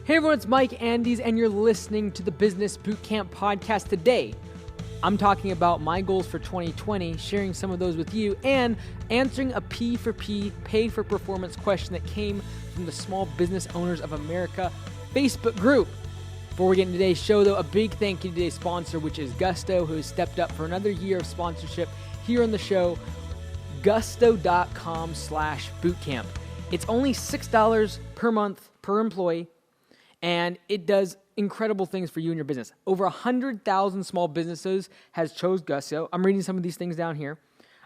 Hey everyone, it's Mike Andes, and you're listening to the Business Bootcamp Podcast. Today, I'm talking about my goals for 2020, sharing some of those with you, and answering a P4P, pay for performance question that came from the Small Business Owners of America Facebook group. Before we get into today's show, though, a big thank you to today's sponsor, which is Gusto, who has stepped up for another year of sponsorship here on the show. Gusto.com/bootcamp. It's only $6 per month per employee, and it does incredible things for you and your business. Over 100,000 small businesses has chose Gusto. I'm reading some of these things down here.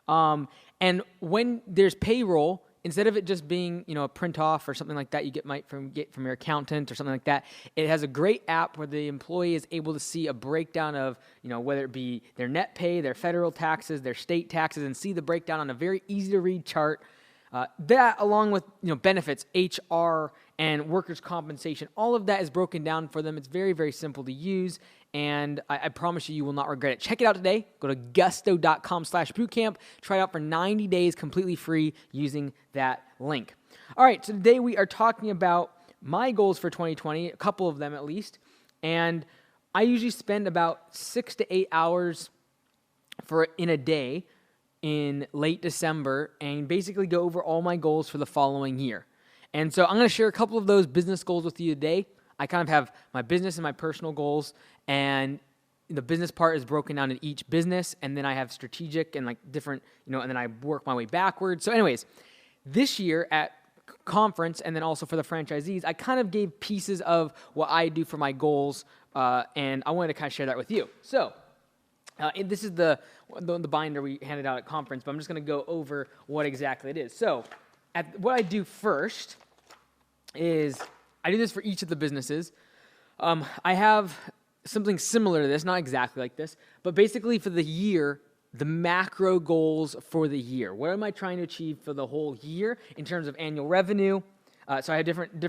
And when there's payroll, instead of it just being, a print off or something like that you get from your accountant or something like that, it has a great app where the employee is able to see a breakdown of, whether it be their net pay, their federal taxes, their state taxes, and see the breakdown on a very easy to read chart. That, along with benefits, HR, and workers' compensation, all of that is broken down for them. It's very, very simple to use, and I promise you will not regret it. Check it out today. Go to gusto.com/bootcamp. Try it out for 90 days completely free using that link. All right, so today we are talking about my goals for 2020, a couple of them at least, and I usually spend about 6 to 8 hours in a day in late December and basically go over all my goals for the following year. And so I'm going to share a couple of those business goals with you today. I kind of have my business and my personal goals, and the business part is broken down in each business, and then I have strategic and different, and then I work my way backwards. So anyways, this year at conference and then also for the franchisees, I kind of gave pieces of what I do for my goals, and I wanted to kind of share that with you. So this is the binder we handed out at conference, but I'm just going to go over what exactly it is. So what I do first is I do this for each of the businesses. I have something similar to this, not exactly like this, but basically for the year, the macro goals for the year. What am I trying to achieve for the whole year in terms of annual revenue? So I have different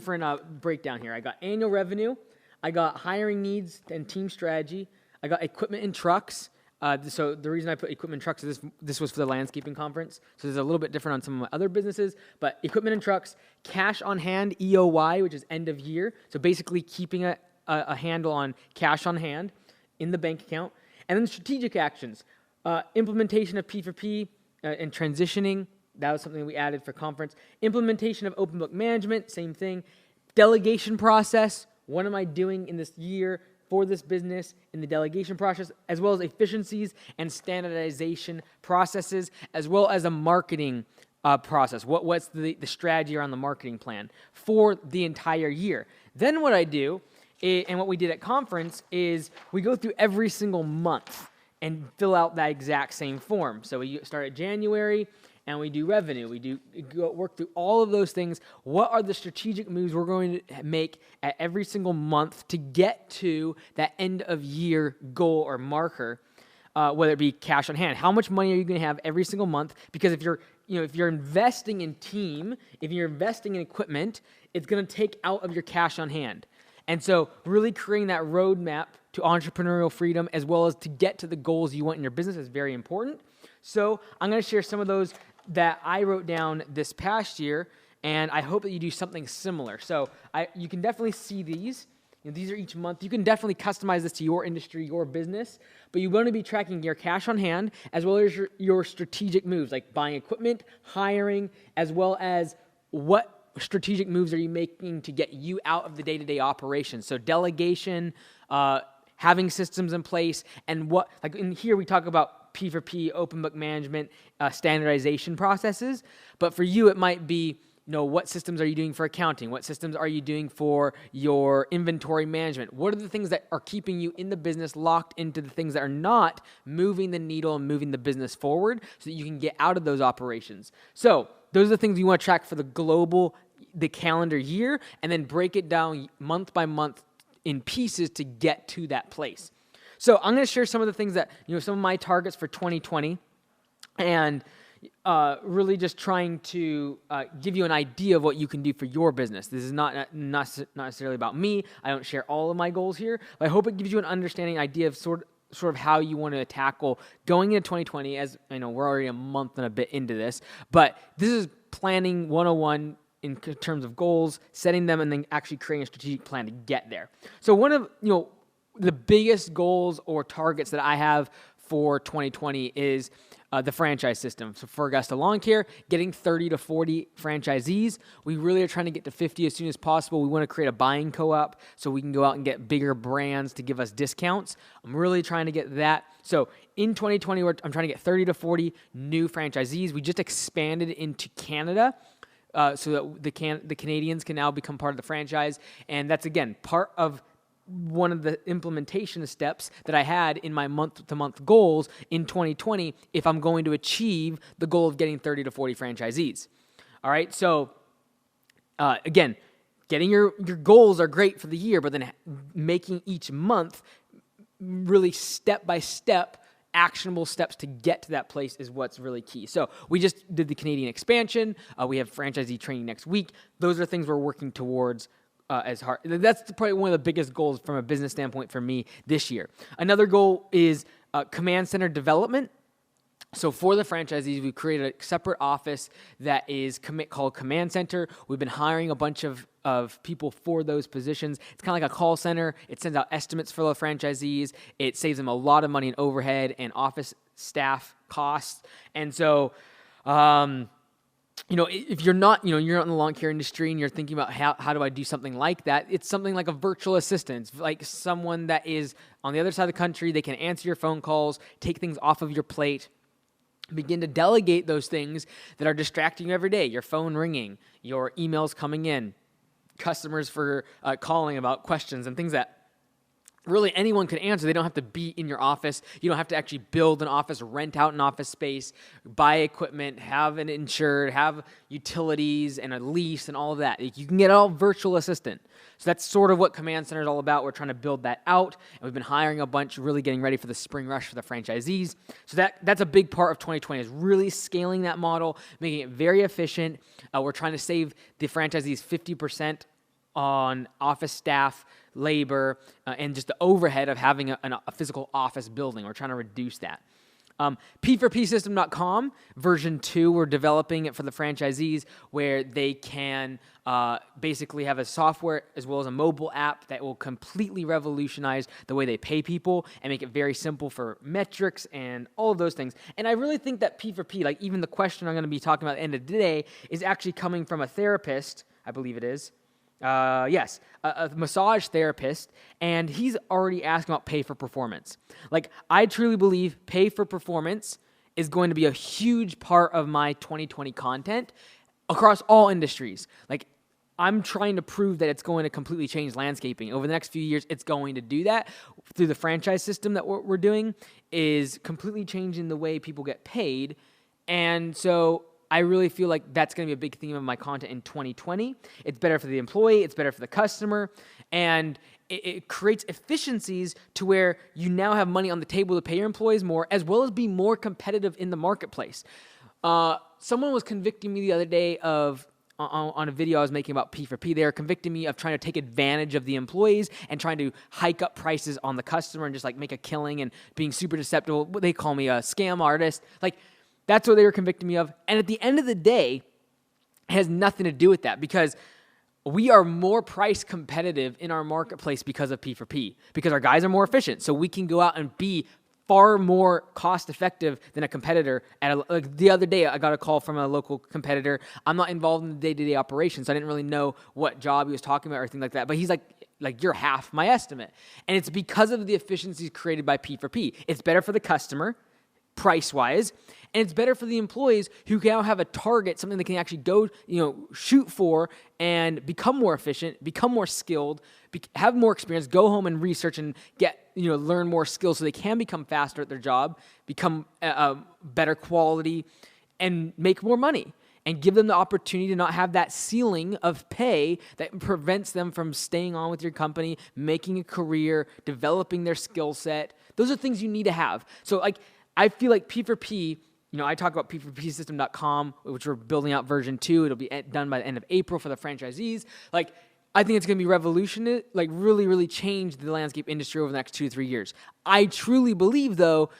breakdown here. I got annual revenue, I got hiring needs and team strategy, I got equipment and trucks. So the reason I put equipment and trucks is this was for the landscaping conference. So there's a little bit different on some of my other businesses, but equipment and trucks, cash on hand, EOY, which is end of year. So basically keeping a handle on cash on hand in the bank account. And then strategic actions, implementation of P4P and transitioning. That was something we added for conference. Implementation of open book management, same thing. Delegation process, what am I doing in this year for this business in the delegation process, as well as efficiencies and standardization processes, as well as a marketing process. What's the strategy around the marketing plan for the entire year? Then what I do, and what we did at conference, is we go through every single month and fill out that exact same form. So we start at January, and we do revenue. We work through all of those things. What are the strategic moves we're going to make at every single month to get to that end of year goal or marker, whether it be cash on hand? How much money are you going to have every single month? Because if you're investing in team, if you're investing in equipment, it's going to take out of your cash on hand. And so really creating that roadmap to entrepreneurial freedom as well as to get to the goals you want in your business is very important. So I'm going to share some of those that I wrote down this past year, and I hope that you do something similar. So you can definitely see these. These are each month. You can definitely customize this to your industry, your business, but you want to be tracking your cash on hand as well as your strategic moves, like buying equipment, hiring, as well as what strategic moves are you making to get you out of the day-to-day operations. So delegation, having systems in place, and in here we talk about P4P, open book management, standardization processes. But for you, it might be, what systems are you doing for accounting? What systems are you doing for your inventory management? What are the things that are keeping you in the business locked into the things that are not moving the needle and moving the business forward so that you can get out of those operations? So those are the things you want to track for the calendar year, and then break it down month by month in pieces to get to that place. So I'm going to share some of the things that, some of my targets for 2020, and really just trying to give you an idea of what you can do for your business. This is not necessarily about me. I don't share all of my goals here, but I hope it gives you an understanding idea of sort of how you want to tackle going into 2020. As I know, we're already a month and a bit into this, but this is planning 101 in terms of goals, setting them, and then actually creating a strategic plan to get there. So one of the biggest goals or targets that I have for 2020 is the franchise system. So for Augusta Lawn Care, getting 30 to 40 franchisees. We really are trying to get to 50 as soon as possible. We want to create a buying co-op so we can go out and get bigger brands to give us discounts. I'm really trying to get that. So in 2020, I'm trying to get 30 to 40 new franchisees. We just expanded into Canada. So that the Canadians can now become part of the franchise. And that's, again, part of one of the implementation steps that I had in my month-to-month goals in 2020 if I'm going to achieve the goal of getting 30 to 40 franchisees. All right, so again, getting your goals are great for the year, but then making each month really step-by-step actionable steps to get to that place is what's really key. So we just did the Canadian expansion. We have franchisee training next week. Those are things we're working towards as hard. That's probably one of the biggest goals from a business standpoint for me this year. Another goal is command center development. So for the franchisees, we've created a separate office that is called Command Center. We've been hiring a bunch of people for those positions. It's kind of like a call center. It sends out estimates for the franchisees. It saves them a lot of money in overhead and office staff costs. And so, if you're not, you're not in the lawn care industry and you're thinking about how do I do something like that, it's something like a virtual assistant, like someone that is on the other side of the country. They can answer your phone calls, take things off of your plate, begin to delegate those things that are distracting you every day. Your phone ringing, your emails coming in, customers for calling about questions and things that really anyone could answer. They don't have to be in your office. You don't have to actually build an office, rent out an office space, buy equipment, have an insured, have utilities and a lease and all of that. You can get all virtual assistant. So that's sort of what Command Center is all about. We're trying to build that out, and we've been hiring a bunch, really getting ready for the spring rush for the franchisees. So that's a big part of 2020 is really scaling that model, making it very efficient. We're trying to save the franchisees 50% on office staff, labor, and just the overhead of having a physical office building. We're trying to reduce that. P4P version 2, we're developing it for the franchisees where they can basically have a software as well as a mobile app that will completely revolutionize the way they pay people and make it very simple for metrics and all of those things. And I really think that P4P, like even the question I'm going to be talking about at the end of the day, is actually coming from a therapist, I believe it is. Yes, a massage therapist, and he's already asking about pay for performance. Like, I truly believe pay for performance is going to be a huge part of my 2020 content across all industries. Like, I'm trying to prove that it's going to completely change landscaping. Over the next few years, it's going to do that through the franchise system that we're doing is completely changing the way people get paid. And so I really feel like that's going to be a big theme of my content in 2020. It's better for the employee, it's better for the customer, and it creates efficiencies to where you now have money on the table to pay your employees more, as well as be more competitive in the marketplace. Someone was convicting me the other day on a video I was making about P4P. They were convicting me of trying to take advantage of the employees and trying to hike up prices on the customer and just like make a killing and being super deceptive. They call me a scam artist. Like, that's what they were convicting me of. And at the end of the day, it has nothing to do with that because we are more price competitive in our marketplace because of P4P, because our guys are more efficient. So we can go out and be far more cost effective than a competitor. Like the other day, I got a call from a local competitor. I'm not involved in the day-to-day operations, so I didn't really know what job he was talking about or anything like that. But he's like you're half my estimate. And it's because of the efficiencies created by P4P. It's better for the customer, price-wise, and it's better for the employees who can now have a target, something they can actually go, shoot for and become more efficient, become more skilled, have more experience, go home and research and get, learn more skills so they can become faster at their job, become better quality, and make more money. And give them the opportunity to not have that ceiling of pay that prevents them from staying on with your company, making a career, developing their skill set. Those are things you need to have. So, I feel like P4P, I talk about P4Psystem.com, which we're building out version 2. It'll be done by the end of April for the franchisees. I think it's going to be revolutionary, really, really change the landscape industry over the next 2 to 3 years. I truly believe, though,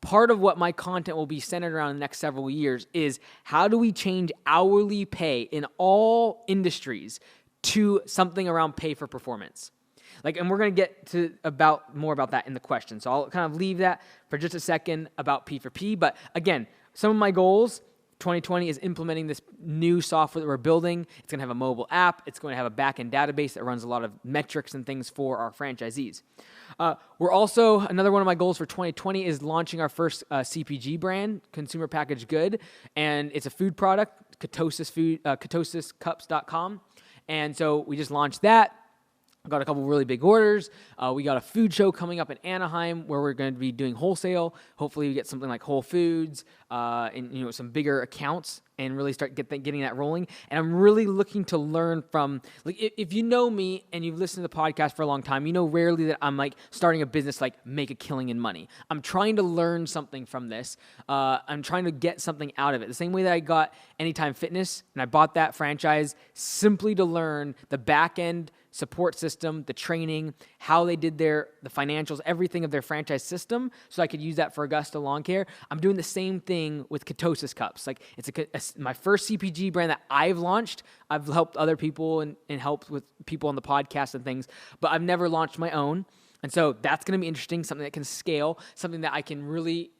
part of what my content will be centered around in the next several years is how do we change hourly pay in all industries to something around pay for performance. And we're going to get to more about that in the question. So I'll kind of leave that for just a second about P4P. But again, some of my goals, 2020 is implementing this new software that we're building. It's going to have a mobile app. It's going to have a back-end database that runs a lot of metrics and things for our franchisees. We're also, another one of my goals for 2020 is launching our first CPG brand, consumer packaged good. And it's a food product, ketosiscups.com. And so we just launched that. Got a couple really big orders. We got a food show coming up in Anaheim where we're going to be doing wholesale. Hopefully we get something like Whole Foods and some bigger accounts and really start getting that rolling. And I'm really looking to learn from, if you know me and you've listened to the podcast for a long time, you know rarely that I'm starting a business make a killing in money. I'm trying to learn something from this. I'm trying to get something out of it. The same way that I got Anytime Fitness and I bought that franchise simply to learn the back end support system, the training, how they did the financials, everything of their franchise system, so I could use that for Augusta Lawn Care. I'm doing the same thing with Ketosis Cups. It's my first CPG brand that I've launched. I've helped other people and helped with people on the podcast and things, but I've never launched my own. And so that's going to be interesting, something that can scale, something that I can really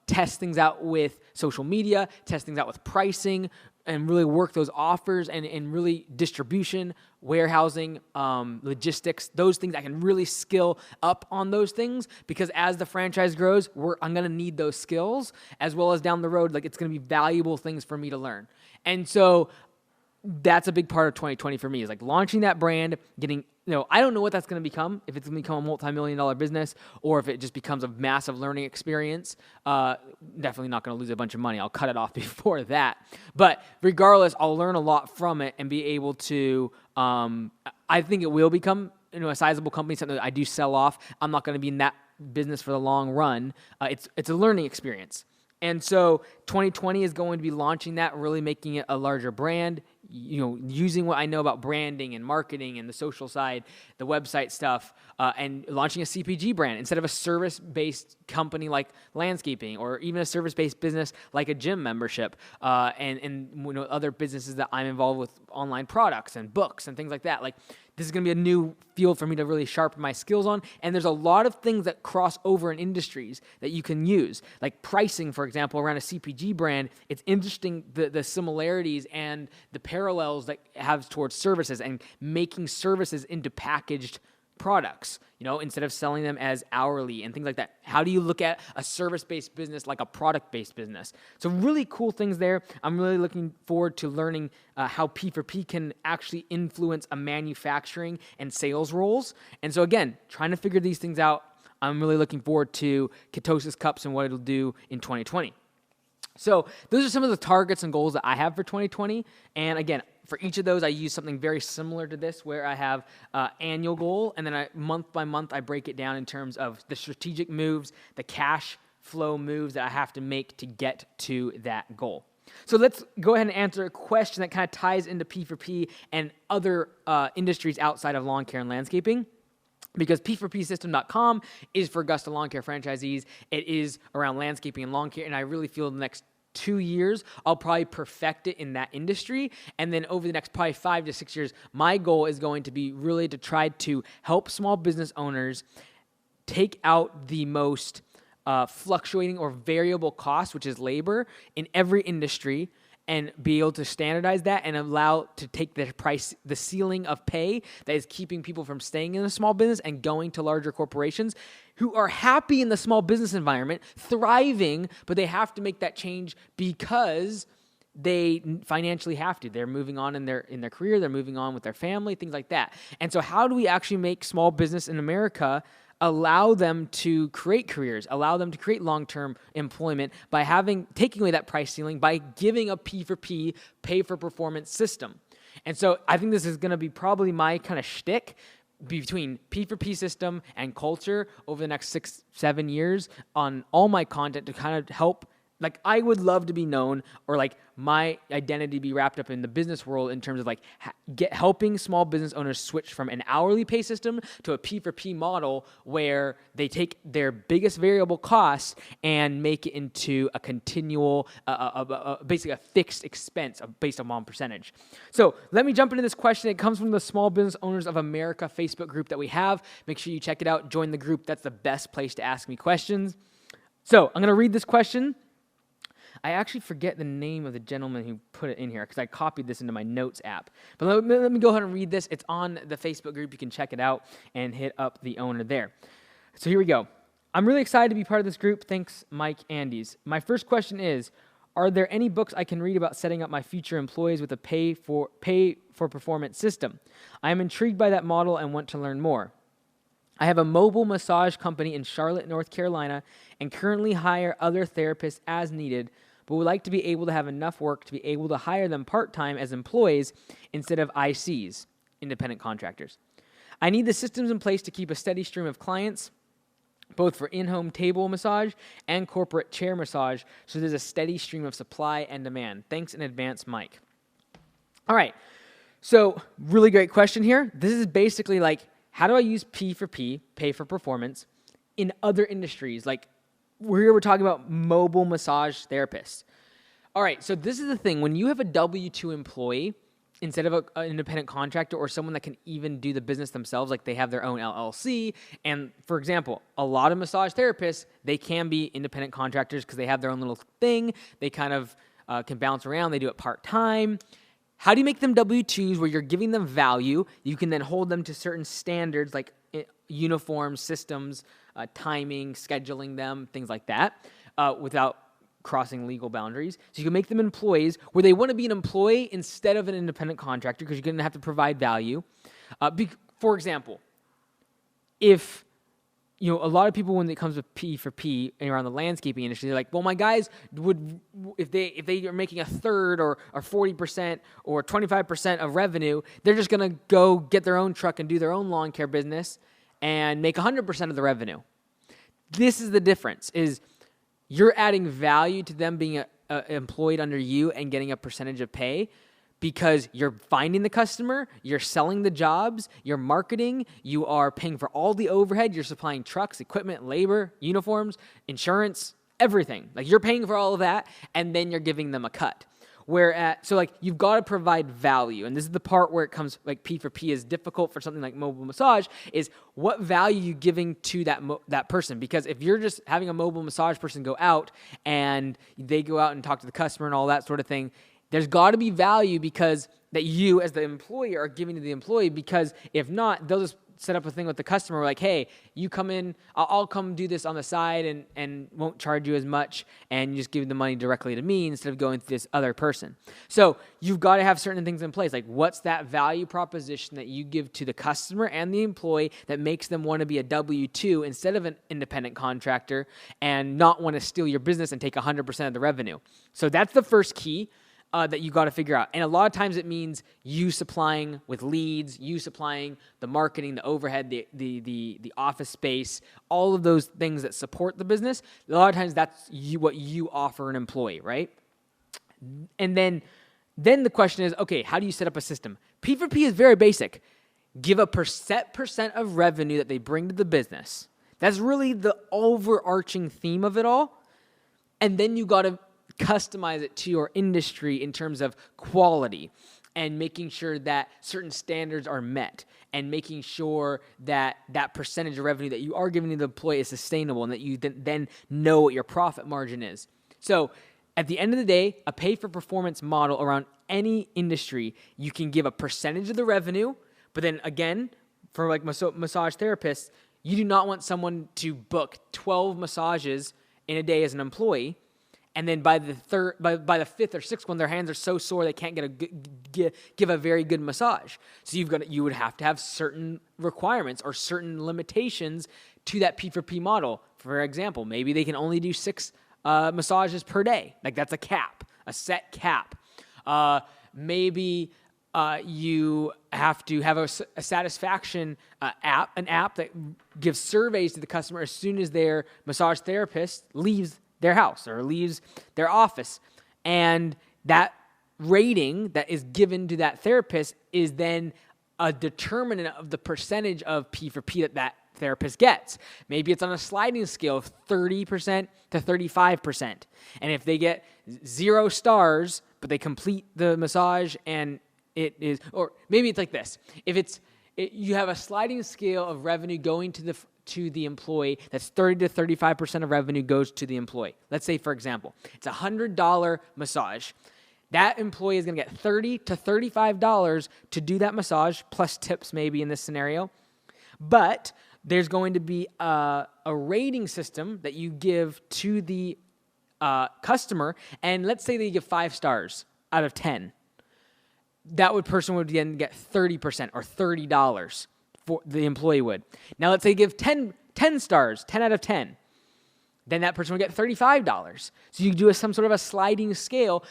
test things out with social media, test things out with pricing, and really work those offers and really distribution, warehousing, logistics, those things. I can really skill up on those things because as the franchise grows, I'm going to need those skills as well as down the road. It's going to be valuable things for me to learn. And so that's a big part of 2020 for me is launching that brand, getting, I don't know what that's going to become, if it's going to become a multi-million-dollar business or if it just becomes a massive learning experience. Definitely not going to lose a bunch of money. I'll cut it off before that. But regardless, I'll learn a lot from it and be able to, I think it will become, a sizable company, something that I do sell off. I'm not going to be in that business for the long run. It's a learning experience. And so 2020 is going to be launching that, really making it a larger brand, using what I know about branding and marketing and the social side, the website stuff, and launching a CPG brand instead of a service-based company like landscaping or even a service-based business like a gym membership and other businesses that I'm involved with, online products and books and things like that. This is going to be a new field for me to really sharpen my skills on. And there's a lot of things that cross over in industries that you can use. Like pricing, for example, around a CPG brand. It's interesting the similarities and the parallels that it has towards services and making services into packaged products, instead of selling them as hourly and things like that. How do you look at a service-based business like a product-based business? So really cool things there. I'm really looking forward to learning how P4P can actually influence a manufacturing and sales roles. And so again, trying to figure these things out. I'm really looking forward to Ketosis Cups and what it'll do in 2020. So those are some of the targets and goals that I have for 2020. And again, for each of those, I use something very similar to this where I have annual goal, and then month by month, I break it down in terms of the strategic moves, the cash flow moves that I have to make to get to that goal. So let's go ahead and answer a question that kind of ties into P4P and other industries outside of lawn care and landscaping. Because P4Psystem.com is for Augusta Lawn Care franchisees. It is around landscaping and lawn care, and I really feel the next 2 years, I'll probably perfect it in that industry. And then over the next probably 5 to 6 years, my goal is going to be really to try to help small business owners take out the most fluctuating or variable cost, which is labor, in every industry, and be able to standardize that and allow to take the ceiling of pay that is keeping people from staying in a small business and going to larger corporations who are happy in the small business environment, thriving, but they have to make that change because they financially have to. They're moving on in their career, they're moving on with their family, things like that. And so how do we actually make small business in America allow them to create careers, allow them to create long-term employment by taking away that price ceiling, by giving a P4P, pay for performance system? And so I think this is going to be probably my kind of shtick between P4P system and culture over the next 6-7 years on all my content to kind of help Like, I would love to be known, or like my identity be wrapped up in the business world in terms of like helping small business owners switch from an hourly pay system to a P4P model where they take their biggest variable costs and make it into a continual, basically a fixed expense based upon percentage. So let me jump into this question. It comes from the Small Business Owners of America Facebook group that we have. Make sure you check it out. Join the group. That's the best place to ask me questions. So I'm going to read this question. I actually forget the name of the gentleman who put it in here because I copied this into my notes app. But let me go ahead and read this. It's on the Facebook group. You can check it out and hit up the owner there. So here we go. I'm really excited to be part of this group. Thanks, Mike Andes. My first question is, are there any books I can read about setting up my future employees with a pay for performance system? I am intrigued by that model and want to learn more. I have a mobile massage company in Charlotte, North Carolina, and currently hire other therapists as needed, but would like to be able to have enough work to be able to hire them part-time as employees instead of ICs, independent contractors. I need the systems in place to keep a steady stream of clients, both for in-home table massage and corporate chair massage, so there's a steady stream of supply and demand. Thanks in advance, Mike. All right, so really great question here. This is basically like, how do I use P4P, pay for performance, in other industries? Like, we're talking about mobile massage therapists. All right, so this is the thing. When you have a W-2 employee, instead of an independent contractor or someone that can even do the business themselves, like they have their own LLC, and for example, a lot of massage therapists, they can be independent contractors because they have their own little thing. They kind of can bounce around. They do it part-time. How do you make them W-2s where you're giving them value? You can then hold them to certain standards like uniform systems, timing, scheduling them, things like that, without crossing legal boundaries. So you can make them employees where they want to be an employee instead of an independent contractor because you're going to have to provide value. For example, if a lot of people, when it comes to P4P and around the landscaping industry, they're like, well, my guys would, if they are making a third or 40% or 25% of revenue, they're just going to go get their own truck and do their own lawn care business and make 100% of the revenue. This is the difference, is you're adding value to them being employed under you and getting a percentage of pay because you're finding the customer, you're selling the jobs, you're marketing, you are paying for all the overhead, you're supplying trucks, equipment, labor, uniforms, insurance, everything. Like, you're paying for all of that, and then you're giving them a cut. You've got to provide value, and this is the part where it comes, like, P4P is difficult for something like mobile massage, is what value you giving to that person. Because if you're just having a mobile massage person go out, and they go out and talk to the customer and all that sort of thing, there's got to be value because that you as the employer are giving to the employee, because if not, they'll just set up a thing with the customer like, hey, you come in, I'll come do this on the side and won't charge you as much, and you just give the money directly to me instead of going to this other person. So you've got to have certain things in place. Like, what's that value proposition that you give to the customer and the employee that makes them want to be a W-2 instead of an independent contractor and not want to steal your business and take 100% of the revenue? So that's the first key that you got to figure out. And a lot of times it means you supplying with leads, you supplying the marketing, the overhead, the office space, all of those things that support the business. A lot of times that's what you offer an employee, right? And then the question is, okay, how do you set up a system? P4P is very basic. Give a set percent of revenue that they bring to the business. That's really the overarching theme of it all. And then you got to customize it to your industry in terms of quality and making sure that certain standards are met and making sure that that percentage of revenue that you are giving to the employee is sustainable and that you then know what your profit margin is. So at the end of the day, a pay-for-performance model around any industry, you can give a percentage of the revenue, but then again, for like massage therapists, you do not want someone to book 12 massages in a day as an employee, and then by the fifth or sixth one, their hands are so sore they can't give a very good massage. So you would have to have certain requirements or certain limitations to that P4P model. For example, maybe they can only do 6 massages per day. Like, that's a cap, a set cap. Maybe you have to have a satisfaction app, an app that gives surveys to the customer as soon as their massage therapist leaves their house or leaves their office. And that rating that is given to that therapist is then a determinant of the percentage of P4P that therapist gets. Maybe it's on a sliding scale of 30% to 35%. And if they get 0 stars, but they complete the massage and it is, or maybe it's like this. If you have a sliding scale of revenue going to the employee, that's 30 to 35% of revenue goes to the employee. Let's say, for example, it's a $100 massage. That employee is going to get $30 to $35 to do that massage, plus tips maybe in this scenario. But there's going to be a rating system that you give to the customer, and let's say they give 5 stars out of 10. That person would then get 30% or $30 for the employee would. Now let's say give 10 stars, 10 out of 10. Then that person would get $35. So you do some sort of a sliding scale,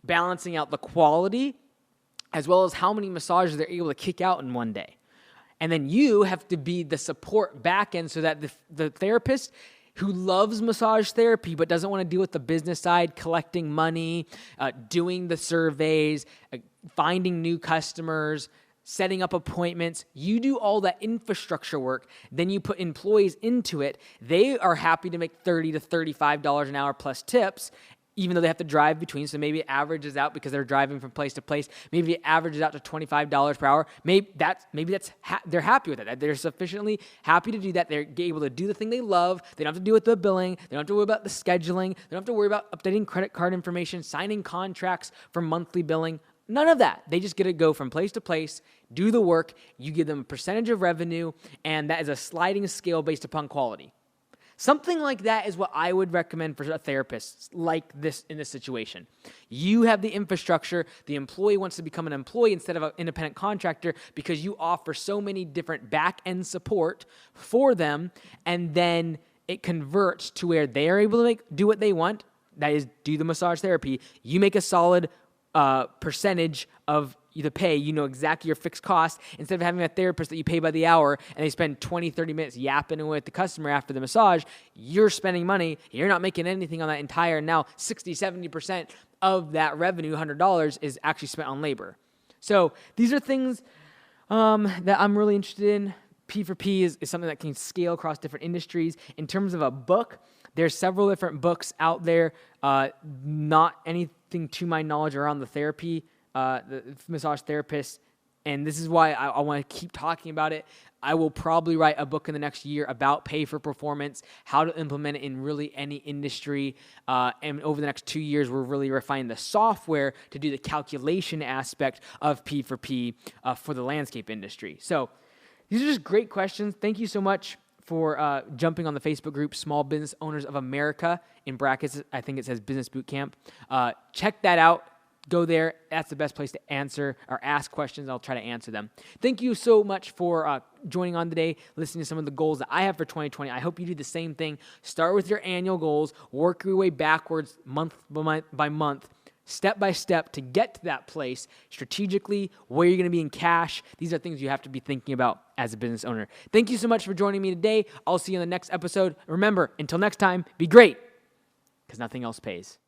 balancing out the quality as well as how many massages they're able to kick out in one day. And then you have to be the support back end so that the therapist who loves massage therapy but doesn't want to deal with the business side, collecting money, doing the surveys, finding new customers, setting up appointments. You do all that infrastructure work. Then you put employees into it. They are happy to make $30 to $35 an hour plus tips, even though they have to drive between. So maybe it averages out because they're driving from place to place. Maybe it averages out to $25 per hour. Maybe they're happy with it. They're sufficiently happy to do that. They're able to do the thing they love. They don't have to deal with the billing. They don't have to worry about the scheduling. They don't have to worry about updating credit card information, signing contracts for monthly billing. None of that. They just get to go from place to place, do the work. You give them a percentage of revenue, and that is a sliding scale based upon quality. Something like that is what I would recommend for a therapist like this in this situation. You have the infrastructure. The employee wants to become an employee instead of an independent contractor because you offer so many different back-end support for them, and then it converts to where they are able to do what they want, that is do the massage therapy. You make a solid percentage of the pay. You know exactly your fixed cost instead of having a therapist that you pay by the hour and they spend 20, 30 minutes yapping with the customer after the massage. You're spending money. You're not making anything on that entire, now 60, 70% of that revenue, $100, is actually spent on labor. So these are things that I'm really interested in. P4P is something that can scale across different industries. In terms of a book, there's several different books out there, not anything to my knowledge around the therapy, the massage therapist, and this is why I want to keep talking about it. I will probably write a book in the next year about pay for performance, how to implement it in really any industry, and over the next 2 years, we're really refining the software to do the calculation aspect of P4P for the landscape industry. So these are just great questions. Thank you so much for jumping on the Facebook group, Small Business Owners of America. In brackets, I think it says Business Boot Camp. Check that out. Go there. That's the best place to answer or ask questions. I'll try to answer them. Thank you so much for joining on today, listening to some of the goals that I have for 2020. I hope you do the same thing. Start with your annual goals. Work your way backwards month by month, step by step to get to that place strategically, where you're going to be in cash. These are things you have to be thinking about as a business owner. Thank you so much for joining me today. I'll see you in the next episode. Remember, until next time, be great, because nothing else pays.